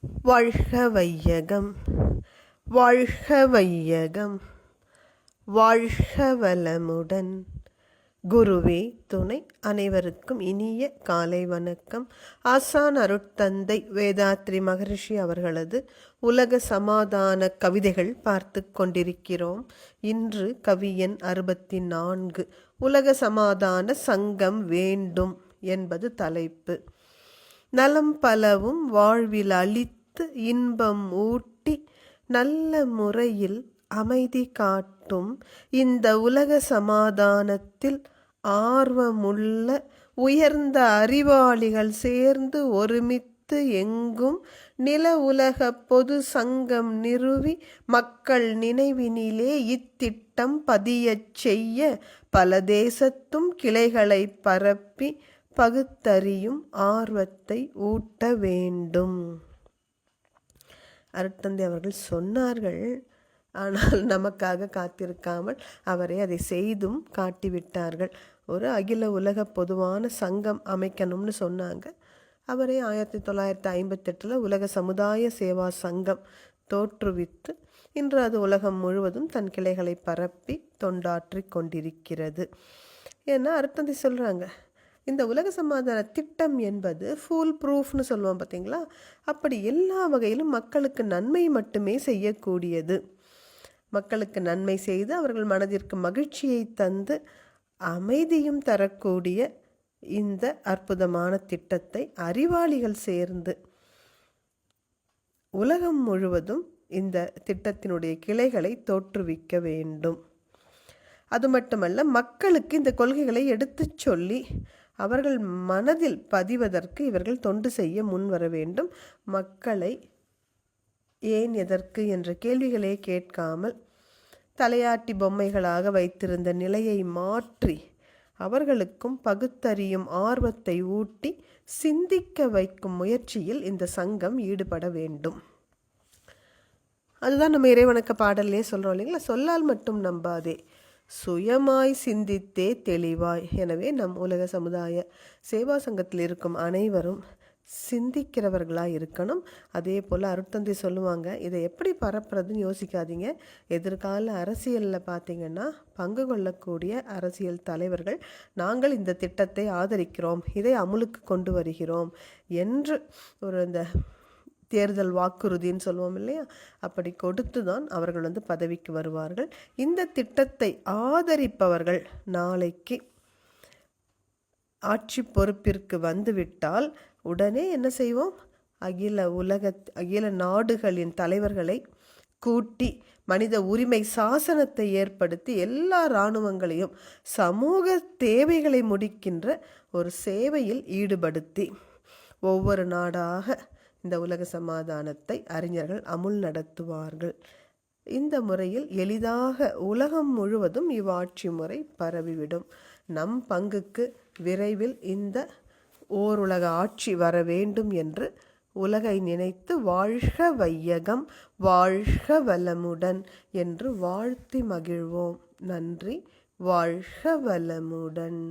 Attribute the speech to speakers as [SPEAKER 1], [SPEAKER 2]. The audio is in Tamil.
[SPEAKER 1] வாழ்க வையகம், வாழ்க வையகம், வாழ்க வளமுடன். குருவே துணை. அனைவருக்கும் இனிய காலை வணக்கம். ஆசான் அருட்தந்தை வேதாத்ரி மகரிஷி அவர்களது உலக சமாதான கவிதைகள் பார்த்து கொண்டிருக்கிறோம். இன்று கவி எண் 64, உலக சமாதான சங்கம் வேண்டும் என்பது தலைப்பு. நலம் பலவும் வாழ்வில் அளித்து இன்பம் ஊட்டி நல்ல முறையில் அமைதி காட்டும் இந்த உலக சமாதானத்தில் ஆர்வமுள்ள உயர்ந்த அறிவாளிகள் சேர்ந்து ஒருமித்து எங்கும் நில உலக பொது சங்கம் நிறுவி மக்கள் நினைவினிலே இத்திட்டம் பதியச் செய்ய பல தேசத்தும் கிளைகளை பரப்பி பகுத்தறியும் ஆர்வத்தை ஊட்ட வேண்டும். அருட்தந்தை அவர்கள் சொன்னார்கள், ஆனால் நமக்காக காத்திருக்காமல் அவரை அதை செய்தும் காட்டிவிட்டார்கள். ஒரு அகில உலக பொதுவான சங்கம் அமைக்கணும்னு சொன்னாங்க. அவரே 1958 உலக சமுதாய சேவா சங்கம் தோற்றுவித்து இன்று அது உலகம் முழுவதும் தன் கிளைகளை பரப்பி தொண்டாற்றி கொண்டிருக்கிறது. ஏன்னா அருட்தந்தை சொல்கிறாங்க, இந்த உலக சமாதான திட்டம் என்பது ஃபுல் ப்ரூஃப்னு சொல்லுவோம் பார்த்தீங்களா, அப்படி எல்லா வகையிலும் மக்களுக்கு நன்மை மட்டுமே செய்யக்கூடியது. மக்களுக்கு நன்மை செய்து அவர்கள் மனதிற்கு மகிழ்ச்சியை தந்து அமைதியும் தரக்கூடிய இந்த அற்புதமான திட்டத்தை அறிவாளிகள் சேர்ந்து உலகம் முழுவதும் இந்த திட்டத்தினுடைய கிளைகளை தோற்றுவிக்க வேண்டும். அது மட்டுமல்ல, மக்களுக்கு இந்த கொள்கைகளை எடுத்து சொல்லி அவர்கள் மனதில் பதிவதற்கு இவர்கள் தொண்டு செய்ய முன் வர வேண்டும். மக்களை ஏன் எதற்கு என்ற கேள்விகளே கேட்காமல் தலையாட்டி பொம்மைகளாக வைத்திருந்த நிலையை மாற்றி அவர்களுக்கும் பகுத்தறியும் ஆர்வத்தை ஊட்டி சிந்திக்க வைக்கும் முயற்சியில் இந்த சங்கம் ஈடுபட வேண்டும். அதுதான் நம்ம இறைவணக்க பாடல்லே சொல்கிறோம் இல்லைங்களா, சொல்லால் மட்டும் நம்பாதே, சுயமாய் சிந்தித்தே தெளிவாய். எனவே நம் உலக சமுதாய சேவா சங்கத்தில் இருக்கும் அனைவரும் சிந்திக்கிறவர்களாக இருக்கணும். அதே போல் அருட்தந்தை சொல்லுவாங்க, இதை எப்படி பரப்புறதுன்னு யோசிக்காதீங்க. எதிர்கால அரசியலில் பார்த்திங்கன்னா பங்கு கொள்ளக்கூடிய அரசியல் தலைவர்கள் நாங்கள் இந்த திட்டத்தை ஆதரிக்கிறோம், இதை அமுலுக்கு கொண்டு வருகிறோம் என்று ஒரு இந்த தேர்தல் வாக்குறுதின்னு சொல்லுவோம் இல்லையா, அப்படி கொடுத்து தான் அவர்கள் பதவிக்கு வருவார்கள். இந்த திட்டத்தை ஆதரிப்பவர்கள் நாளைக்கு ஆட்சி பொறுப்பிற்கு வந்துவிட்டால் உடனே என்ன செய்வோம், அகில நாடுகளின் தலைவர்களை கூட்டி மனித உரிமை சாசனத்தை ஏற்படுத்தி எல்லா இராணுவங்களையும் சமூக தேவைகளை முடிக்கின்ற ஒரு சேவையில் ஈடுபடுத்தி ஒவ்வொரு நாடாக இந்த உலக சமாதானத்தை அறிஞர்கள் அமுல் நடத்துவார்கள். இந்த முறையில் எளிதாக உலகம் முழுவதும் இவ்வாட்சி முறை பரவிவிடும். நம் பங்குக்கு விரைவில் இந்த ஓருலக ஆட்சி வர வேண்டும் என்று உலகை நினைத்து வாழ்க வையகம், வாழ்க வளமுடன் என்று வாழ்த்தி மகிழ்வோம். நன்றி. வாழ்க வளமுடன்.